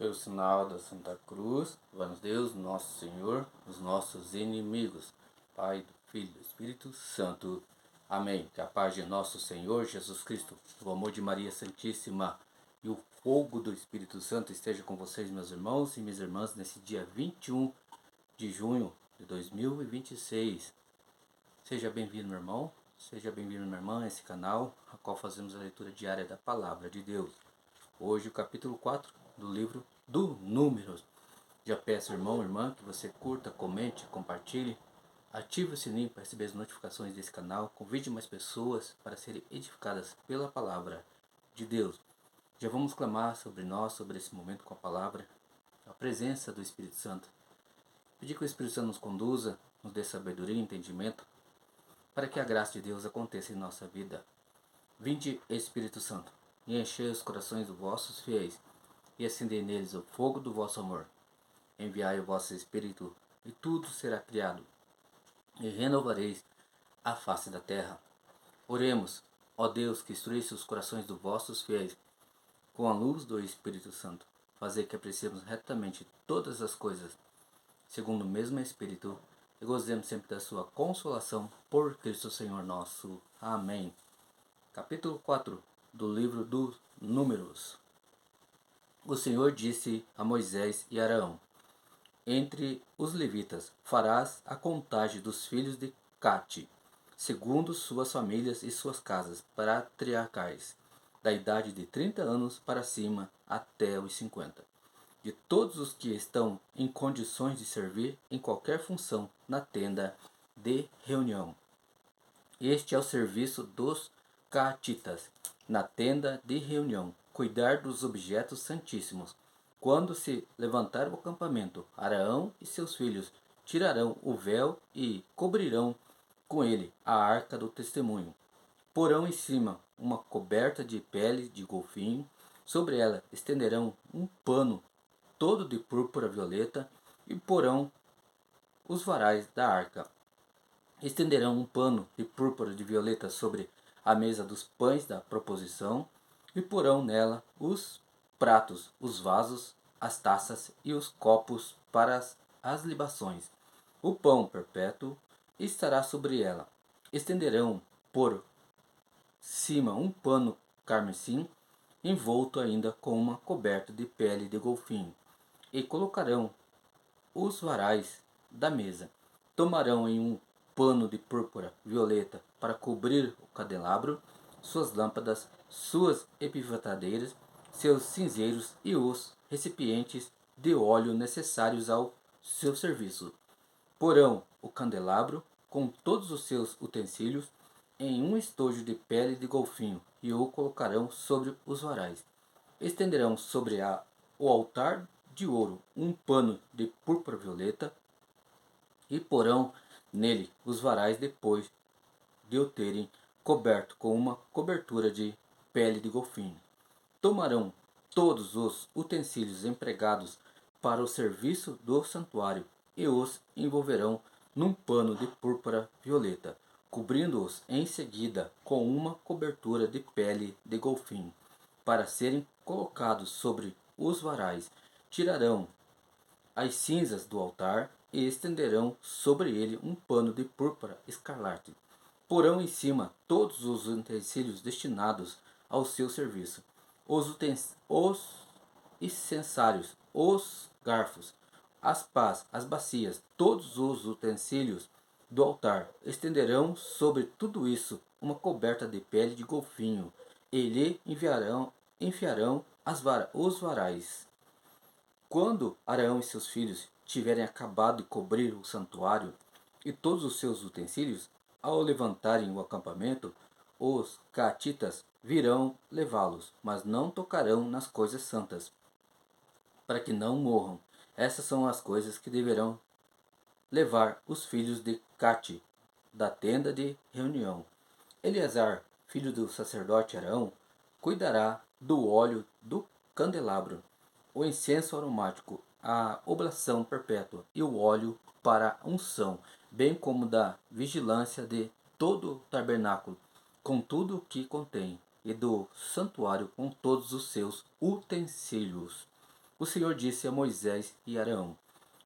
Pelo sinal da Santa Cruz, vamos Deus, nosso Senhor, os nossos inimigos. Pai, do Filho e do Espírito Santo. Amém. Que a paz de nosso Senhor Jesus Cristo, o amor de Maria Santíssima e o fogo do Espírito Santo esteja com vocês, meus irmãos e minhas irmãs, nesse dia 21 de junho de 2026. Seja bem-vindo, meu irmão. Seja bem-vindo, minha irmã, a esse canal, a qual fazemos a leitura diária da Palavra de Deus. Hoje o capítulo 4 do livro do Números. Já peço, irmão, irmã, que você curta, comente, compartilhe, ative o sininho para receber as notificações desse canal, convide mais pessoas para serem edificadas pela Palavra de Deus. Já vamos clamar sobre nós, sobre esse momento com a Palavra, a presença do Espírito Santo. Pedir que o Espírito Santo nos conduza, nos dê sabedoria e entendimento, para que a graça de Deus aconteça em nossa vida. Vinde, Espírito Santo, e enchei os corações dos vossos fiéis, e acendei neles o fogo do vosso amor. Enviai o vosso Espírito, e tudo será criado, e renovareis a face da terra. Oremos, ó Deus, que instruísse os corações dos vossos fiéis, com a luz do Espírito Santo, fazer que apreciemos retamente todas as coisas, segundo o mesmo Espírito, e gozemos sempre da sua consolação, por Cristo Senhor nosso. Amém. Capítulo 4 do livro dos Números. O Senhor disse a Moisés e Arão: entre os levitas farás a contagem dos filhos de Cate, segundo suas famílias e suas casas patriarcais, da idade de 30 anos para cima até os 50, de todos os que estão em condições de servir em qualquer função na tenda de reunião. Este é o serviço dos catitas, na tenda de reunião, cuidar dos objetos santíssimos. Quando se levantar o acampamento, Arão e seus filhos tirarão o véu e cobrirão com ele a arca do testemunho. Porão em cima uma coberta de pele de golfinho, sobre ela estenderão um pano todo de púrpura violeta e porão os varais da arca. Estenderão um pano de púrpura de violeta sobre a mesa dos pães da proposição e porão nela os pratos, os vasos, as taças e os copos para as libações. O pão perpétuo estará sobre ela. Estenderão por cima um pano carmesim, envolto ainda com uma coberta de pele de golfinho, e colocarão os varais da mesa. Tomarão em um pano de púrpura violeta para cobrir o candelabro, suas lâmpadas, suas epifatadeiras, seus cinzeiros e os recipientes de óleo necessários ao seu serviço. Porão o candelabro com todos os seus utensílios em um estojo de pele de golfinho e o colocarão sobre os varais. Estenderão sobre o altar de ouro um pano de púrpura violeta e porão nele os varais depois de o terem coberto com uma cobertura de pele de golfinho. Tomarão todos os utensílios empregados para o serviço do santuário e os envolverão num pano de púrpura violeta, cobrindo-os em seguida com uma cobertura de pele de golfinho, para serem colocados sobre os varais. Tirarão as cinzas do altar e estenderão sobre ele um pano de púrpura escarlate. Porão em cima todos os utensílios destinados ao seu serviço, os incensários, os garfos, as pás, as bacias, todos os utensílios do altar. Estenderão sobre tudo isso uma coberta de pele de golfinho e lhe enfiarão os varais. Quando Arão e seus filhos tiverem acabado de cobrir o santuário e todos os seus utensílios, ao levantarem o acampamento, os catitas virão levá-los, mas não tocarão nas coisas santas, para que não morram. Essas são as coisas que deverão levar os filhos de Cate, da tenda de reunião. Eleazar, filho do sacerdote Arão, cuidará do óleo do candelabro, o incenso aromático, a oblação perpétua e o óleo para unção, bem como da vigilância de todo o tabernáculo, com tudo o que contém, e do santuário com todos os seus utensílios. O Senhor disse a Moisés e Arão: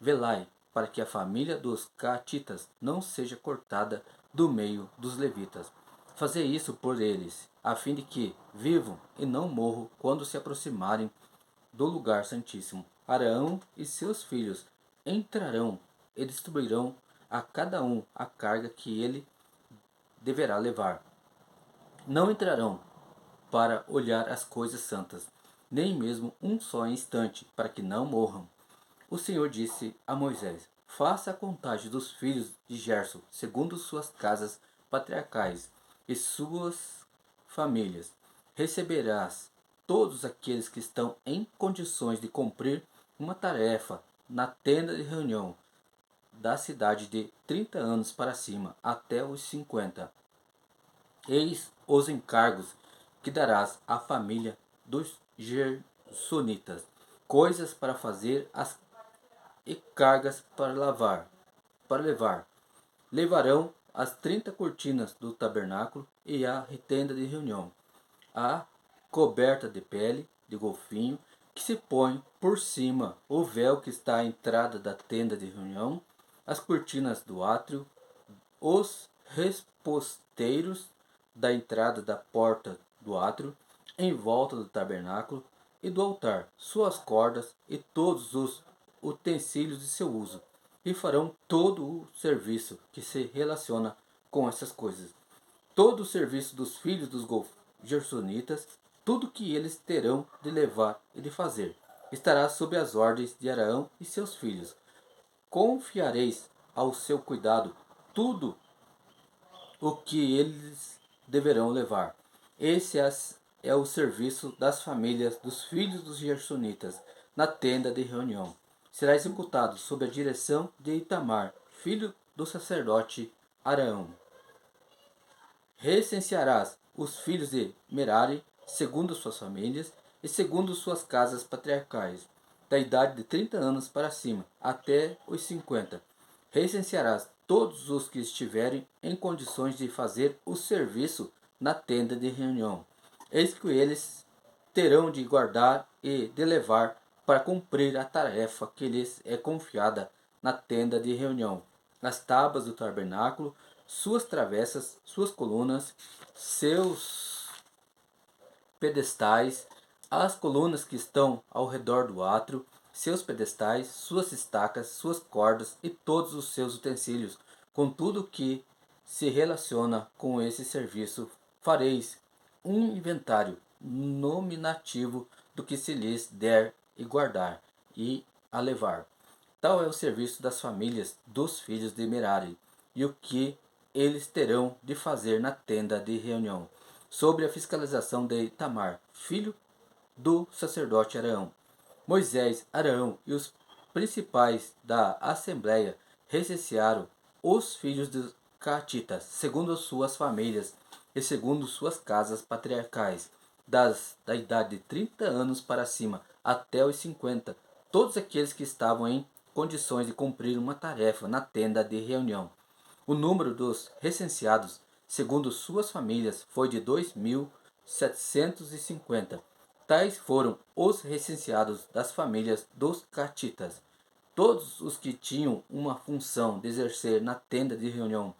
Velai para que a família dos catitas não seja cortada do meio dos levitas. Fazei isso por eles, a fim de que vivam e não morram quando se aproximarem do lugar santíssimo. Arão e seus filhos entrarão e distribuirão a cada um a carga que ele deverá levar. Não entrarão para olhar as coisas santas, nem mesmo um só instante, para que não morram. O Senhor disse a Moisés: Faça a contagem dos filhos de Gerson, segundo suas casas patriarcais e suas famílias. Receberás todos aqueles que estão em condições de cumprir uma tarefa na tenda de reunião da cidade de 30 anos para cima até os 50. Eis os encargos que darás à família dos gersonitas: coisas para fazer e cargas para levar. Levarão as 30 cortinas do tabernáculo e a tenda de reunião, a coberta de pele de golfinho que se põe por cima, o véu que está à entrada da tenda de reunião, as cortinas do átrio, os resposteiros da entrada da porta do átrio, em volta do tabernáculo e do altar, suas cordas e todos os utensílios de seu uso, e farão todo o serviço que se relaciona com essas coisas. Todo o serviço dos filhos dos gersonitas, tudo que eles terão de levar e de fazer, estará sob as ordens de Arão e seus filhos. Confiareis ao seu cuidado tudo o que eles deverão levar. Esse é o serviço das famílias dos filhos dos gersonitas na tenda de reunião. Será executado sob a direção de Itamar, filho do sacerdote Arão. Recensearás os filhos de Merari, segundo suas famílias e segundo suas casas patriarcais, da idade de 30 anos para cima, até os 50. Recensearás todos os que estiverem em condições de fazer o serviço na tenda de reunião. Eis que eles terão de guardar e de levar para cumprir a tarefa que lhes é confiada na tenda de reunião: as tábuas do tabernáculo, suas travessas, suas colunas, seus pedestais, as colunas que estão ao redor do átrio, seus pedestais, suas estacas, suas cordas e todos os seus utensílios, com tudo que se relaciona com esse serviço. Fareis um inventário nominativo do que se lhes der e guardar e a levar. Tal é o serviço das famílias dos filhos de Merari, e o que eles terão de fazer na tenda de reunião, sobre a fiscalização de Itamar, filho do sacerdote Arão. Moisés, Arão e os principais da assembleia recensearam os filhos dos catitas, segundo suas famílias e segundo suas casas patriarcais, da idade de 30 anos para cima até os 50, todos aqueles que estavam em condições de cumprir uma tarefa na tenda de reunião. O número dos recenseados, segundo suas famílias, foi de 2.750. Tais foram os recenseados das famílias dos catitas, todos os que tinham uma função de exercer na tenda de reunião.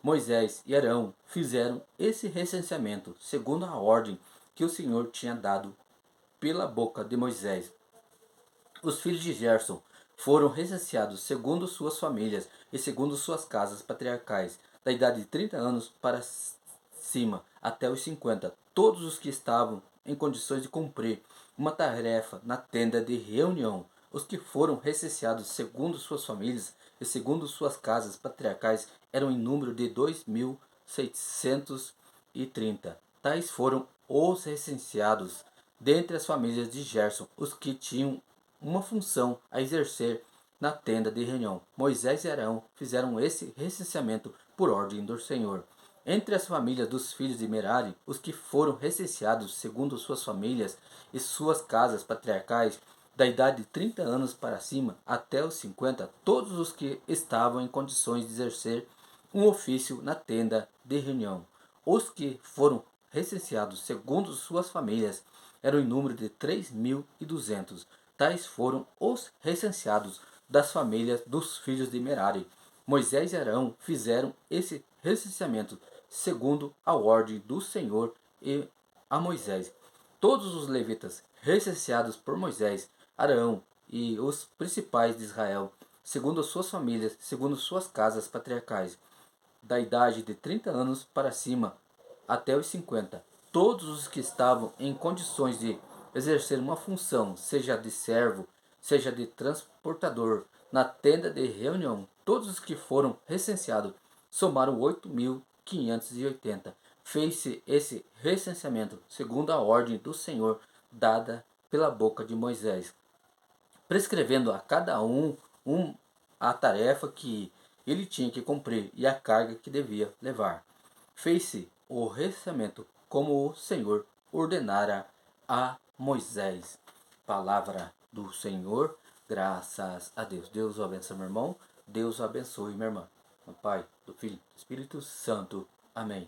Moisés e Arão fizeram esse recenseamento, segundo a ordem que o Senhor tinha dado pela boca de Moisés. Os filhos de Gerson foram recenseados segundo suas famílias e segundo suas casas patriarcais, da idade de 30 anos para cima até os 50, todos os que estavam em condições de cumprir uma tarefa na tenda de reunião. Os que foram recenseados segundo suas famílias e segundo suas casas patriarcais eram em número de 2.630. Tais foram os recenseados dentre as famílias de Gerson, os que tinham uma função a exercer na tenda de reunião. Moisés e Arão fizeram esse recenseamento por ordem do Senhor. Entre as famílias dos filhos de Merari, os que foram recenseados segundo suas famílias e suas casas patriarcais, da idade de 30 anos para cima até os 50, todos os que estavam em condições de exercer um ofício na tenda de reunião. Os que foram recenseados segundo suas famílias eram em número de 3.200. Tais foram os recenseados das famílias dos filhos de Merari. Moisés e Arão fizeram esse recenseamento segundo a ordem do Senhor e a Moisés. Todos os levitas recenseados por Moisés, Arão e os principais de Israel, segundo suas famílias, segundo suas casas patriarcais, da idade de 30 anos para cima até os 50. Todos os que estavam em condições de exercer uma função, seja de servo, seja de transportador, na tenda de reunião, todos os que foram recenseados somaram 8.580. Fez-se esse recenseamento segundo a ordem do Senhor dada pela boca de Moisés, prescrevendo a cada um a tarefa que ele tinha que cumprir e a carga que devia levar. Fez-se o recenseamento como o Senhor ordenara a Moisés. Palavra do Senhor, graças a Deus. Deus o abençoe, meu irmão. Deus o abençoe, minha irmã. No Pai, do Filho e do Espírito Santo. Amém.